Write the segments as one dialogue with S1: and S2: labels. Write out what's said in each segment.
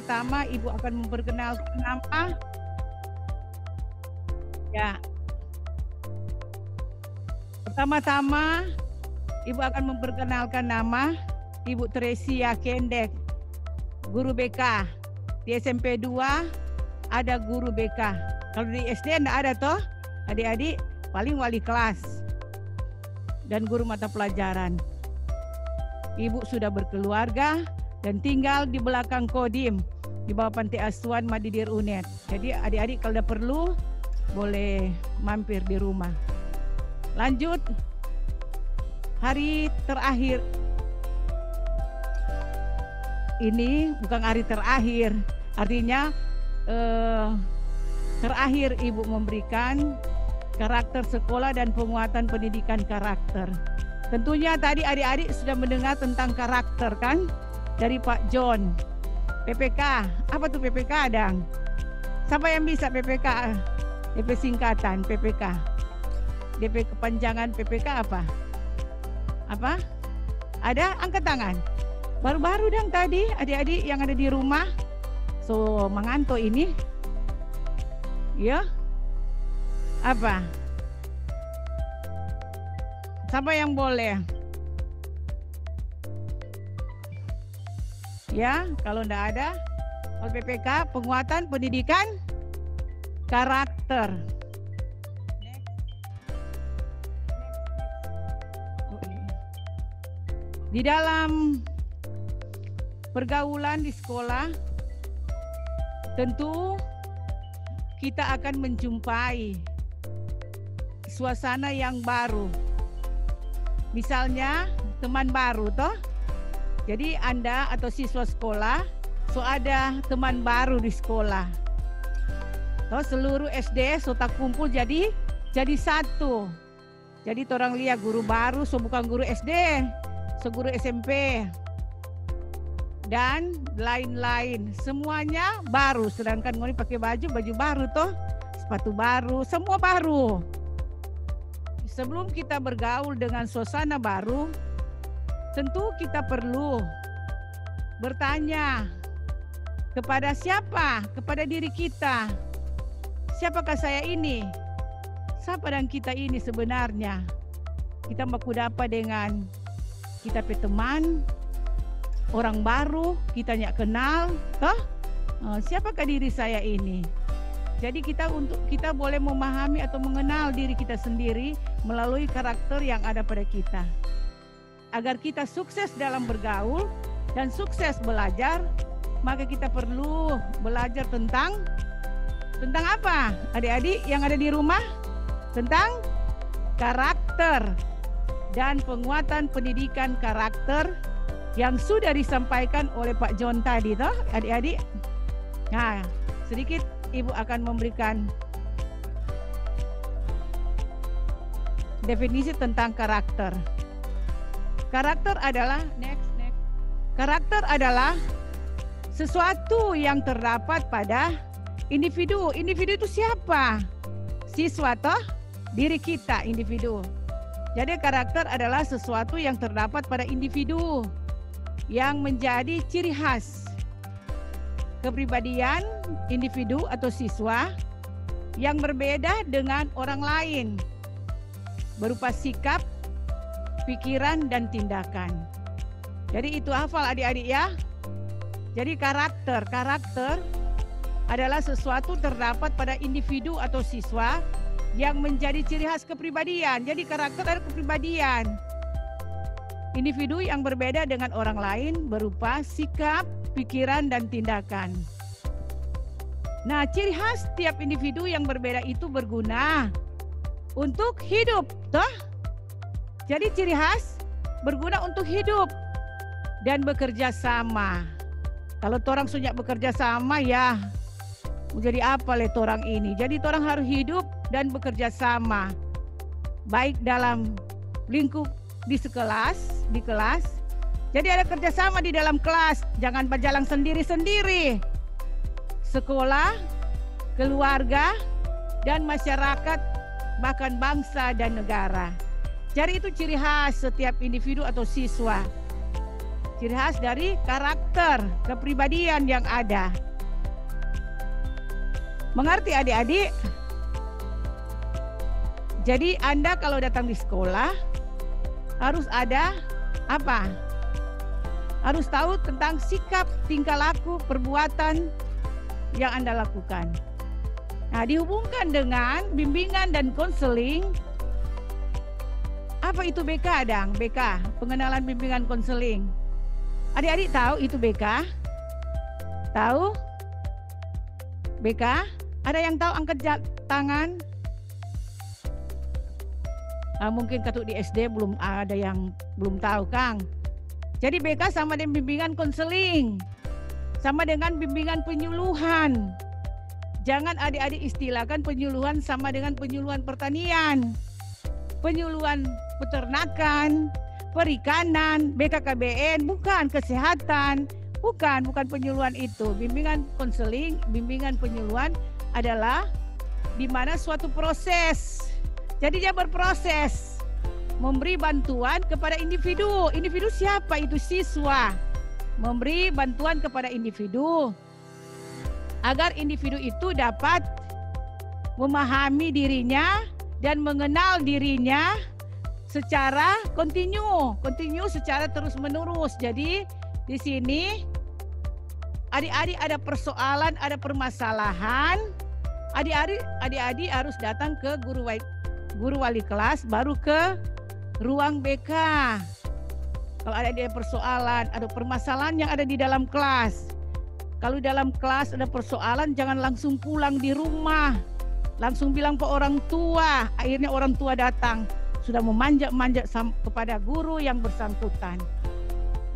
S1: pertama Ibu akan memperkenalkan nama. Ya. Pertama-tama Ibu akan memperkenalkan nama Ibu Tresia Kendek, guru BK. Di SMP 2 ada guru BK. Kalau di SD enggak ada toh, adik-adik paling wali kelas dan guru mata pelajaran. Ibu sudah berkeluarga dan tinggal di belakang Kodim di bawah Panti Asuhan Madidir Unet. Jadi adik-adik kalau ada perlu boleh mampir di rumah. Lanjut, hari terakhir ini bukan hari terakhir, artinya terakhir Ibu memberikan karakter sekolah dan penguatan pendidikan karakter. Tentunya tadi adik-adik sudah mendengar tentang karakter kan dari Pak John. PPK, apa tuh PPK Adang? Siapa yang bisa PPK? DP singkatan PPK. DP kepanjangan PPK apa? Apa? Ada? Angkat tangan. Baru-baru dong tadi adik-adik yang ada di rumah. So mengantuk ini. Ya. Apa? Siapa yang boleh? Ya, kalau enggak ada, kalau PPK penguatan pendidikan karakter. Di dalam pergaulan di sekolah, tentu kita akan menjumpai suasana yang baru. Misalnya teman baru toh. Jadi Anda atau siswa sekolah, so ada teman baru di sekolah. Toh seluruh SD so tak kumpul jadi satu. Jadi orang lihat guru baru, so bukan guru SD, so guru SMP. Dan lain-lain, semuanya baru. Sedangkan ngoni pakai baju baru toh, sepatu baru, semua baru. Sebelum kita bergaul dengan suasana baru, tentu kita perlu bertanya kepada siapa? Kepada diri kita. Siapakah saya ini? Siapa dan kita ini sebenarnya? Kita baku dapat dengan kita teman, orang baru, kita nyak kenal, toh? Siapakah diri saya ini? Jadi kita boleh memahami atau mengenal diri kita sendiri melalui karakter yang ada pada kita. Agar kita sukses dalam bergaul dan sukses belajar, maka kita perlu belajar tentang apa? Adik-adik yang ada di rumah? Tentang karakter dan penguatan pendidikan karakter yang sudah disampaikan oleh Pak John tadi toh, adik-adik. Nah, sedikit Ibu akan memberikan definisi tentang karakter. Karakter adalah Karakter adalah sesuatu yang terdapat pada individu. Individu itu siapa? Siswa toh? Diri kita individu. Jadi karakter adalah sesuatu yang terdapat pada individu yang menjadi ciri khas kepribadian individu atau siswa yang berbeda dengan orang lain berupa sikap, pikiran, dan tindakan. Jadi itu hafal adik-adik ya. Jadi karakter adalah sesuatu terdapat pada individu atau siswa yang menjadi ciri khas kepribadian. Jadi karakter adalah kepribadian individu yang berbeda dengan orang lain berupa sikap, pikiran, dan tindakan. Nah, ciri khas setiap individu yang berbeda itu berguna untuk hidup, toh? Jadi ciri khas berguna untuk hidup dan bekerja sama. Kalau orang sudah bekerja sama ya, menjadi apa le orang ini? Jadi orang harus hidup dan bekerja sama, baik dalam lingkup di kelas. Jadi ada kerjasama di dalam kelas, jangan berjalan sendiri-sendiri. Sekolah, keluarga, dan masyarakat, bahkan bangsa dan negara. Jadi itu ciri khas setiap individu atau siswa. Ciri khas dari karakter, kepribadian yang ada. Mengerti adik-adik? Jadi Anda kalau datang di sekolah harus ada apa? Harus tahu tentang sikap, tingkah laku, perbuatan yang Anda lakukan. Nah, dihubungkan dengan bimbingan dan konseling. Apa itu BK, Dang? BK, pengenalan bimbingan konseling. Adik-adik tahu itu BK? Tahu? BK? Ada yang tahu? Angkat tangan. Mungkin katuk di SD belum ada yang belum tahu, Kang. Jadi BK sama dengan bimbingan konseling. Sama dengan bimbingan penyuluhan. Jangan adik-adik istilahkan penyuluhan sama dengan penyuluhan pertanian. Penyuluhan peternakan, perikanan, BKKBN, bukan kesehatan, bukan penyuluhan itu. Bimbingan konseling, bimbingan penyuluhan adalah di mana suatu proses. Jadi dia berproses memberi bantuan kepada individu. Individu siapa? Itu siswa. Memberi bantuan kepada individu agar individu itu dapat memahami dirinya dan mengenal dirinya secara kontinu secara terus-menerus. Jadi di sini adik-adik ada persoalan, ada permasalahan, adik-adik harus datang ke guru wali kelas, baru ke ruang BK. Kalau ada persoalan, ada permasalahan yang ada di dalam kelas. Kalau dalam kelas ada persoalan, jangan langsung pulang di rumah, langsung bilang ke orang tua. Akhirnya orang tua datang sudah memanjat-manjat kepada guru yang bersangkutan.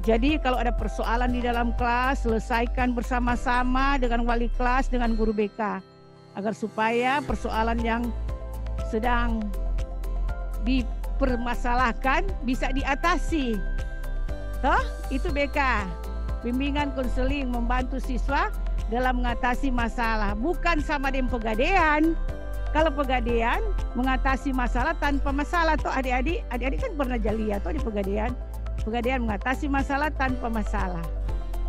S1: Jadi kalau ada persoalan di dalam kelas, selesaikan bersama-sama dengan wali kelas, dengan guru BK, agar supaya persoalan yang sedang dipermasalahkan bisa diatasi. Toh, itu BK, bimbingan konseling, membantu siswa dalam mengatasi masalah, bukan sama dengan pegadaian. Kalau pegadaian mengatasi masalah tanpa masalah, toh adik-adik kan pernah lihat toh di pegadaian mengatasi masalah tanpa masalah.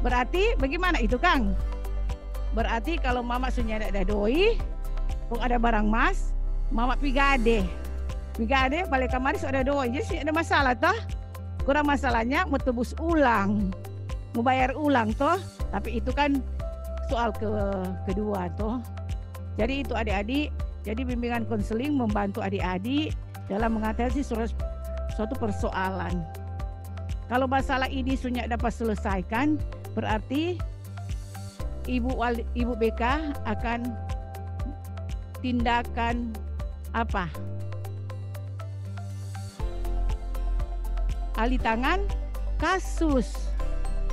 S1: Berarti bagaimana itu, Kang? Berarti kalau mama sunya ada doi, kok ada barang mas, mama pigade balik kamar sudah ada doi, jadi ada masalah toh. Kurang masalahnya mau tebus ulang, mau bayar ulang toh. Tapi itu kan soal kedua toh. Jadi itu adik-adik. Jadi bimbingan konseling membantu adik-adik dalam mengatasi suatu persoalan. Kalau masalah ini sudah dapat selesaikan, berarti ibu BK akan tindakan apa? Alih tangan kasus.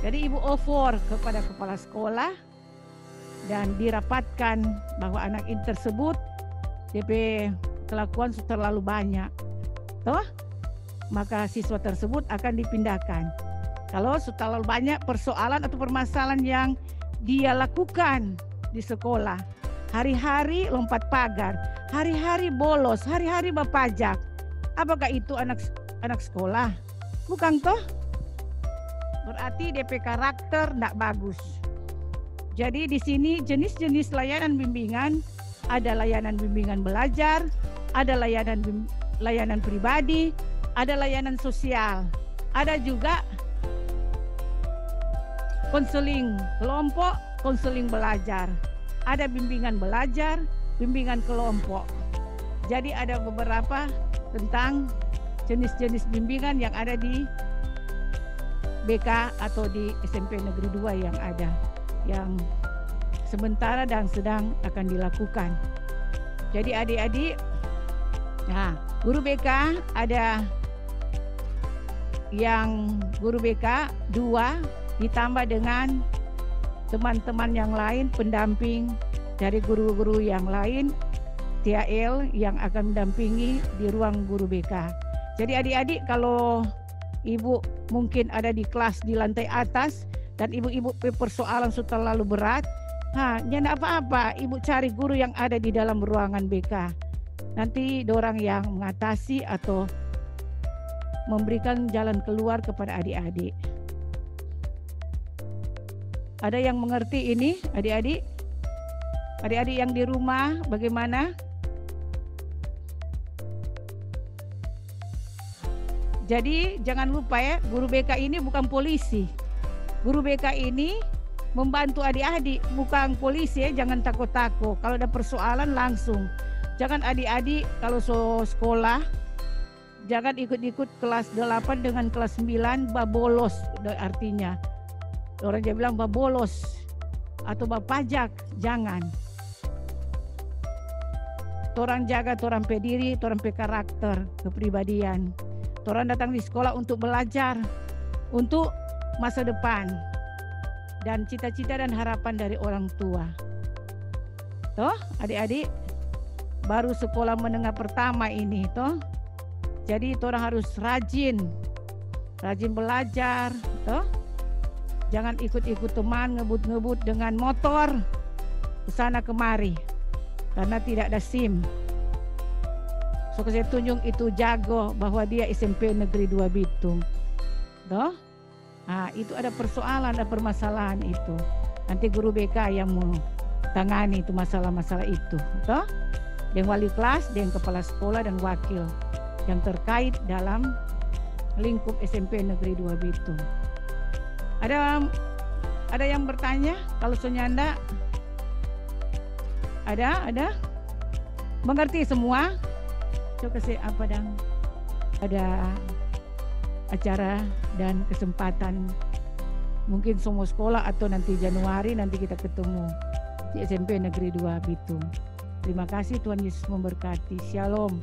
S1: Jadi ibu offer kepada kepala sekolah dan dirapatkan bahwa anak ini tersebut DP kelakuan terlalu banyak, toh maka siswa tersebut akan dipindahkan. Kalau terlalu banyak persoalan atau permasalahan yang dia lakukan di sekolah, hari-hari lompat pagar, hari-hari bolos, hari-hari berpajak, apakah itu anak sekolah? Bukan toh? Berarti DP karakter tidak bagus. Jadi di sini jenis-jenis layanan bimbingan. Ada layanan bimbingan belajar, ada layanan pribadi, ada layanan sosial, ada juga konseling kelompok, konseling belajar, ada bimbingan belajar, bimbingan kelompok. Jadi ada beberapa tentang jenis-jenis bimbingan yang ada di BK atau di SMP Negeri 2 yang ada, yang sementara dan sedang akan dilakukan. Jadi adik-adik, nah guru BK ada yang guru BK 2 ditambah dengan teman-teman yang lain, pendamping dari guru-guru yang lain, TAL yang akan mendampingi di ruang guru BK. Jadi adik-adik kalau ibu mungkin ada di kelas di lantai atas dan ibu-ibu persoalan sudah terlalu berat, jangan apa-apa, ibu cari guru yang ada di dalam ruangan BK. Nanti dorang yang mengatasi atau memberikan jalan keluar kepada adik-adik. Ada yang mengerti ini, adik-adik? Adik-adik yang di rumah bagaimana? Jadi jangan lupa ya, guru BK ini bukan polisi. Guru BK ini membantu adik-adik, bukan polisi ya, jangan takut-takut. Kalau ada persoalan langsung. Jangan adik-adik kalau sekolah, jangan ikut-ikut kelas 8 dengan kelas 9 babolos artinya. Orang dia bilang babolos atau bapajak, jangan. Torang jaga, torang pe diri, torang pe karakter, kepribadian. Torang datang di sekolah untuk belajar, untuk masa depan dan cita-cita dan harapan dari orang tua. Toh, adik-adik baru sekolah menengah pertama ini, toh. Jadi torang harus rajin belajar, toh. Jangan ikut-ikut teman ngebut-ngebut dengan motor kesana kemari karena tidak ada SIM. So saya tunjuk itu jago bahwa dia SMP Negeri 2 Bitung. Toh? Nah, itu ada persoalan, ada permasalahan itu. Nanti guru BK yang mau tangani itu masalah-masalah itu. Toh? Dengan wali kelas, dengan kepala sekolah dan wakil yang terkait dalam lingkup SMP Negeri 2 Bitung. Ada yang bertanya? Kalau Sonyanda ada? Mengerti semua? Coba kasih apa dong? Ada acara dan kesempatan mungkin semua sekolah atau nanti Januari nanti kita ketemu di SMP Negeri 2 Bitung. Terima kasih, Tuhan Yesus memberkati. Shalom.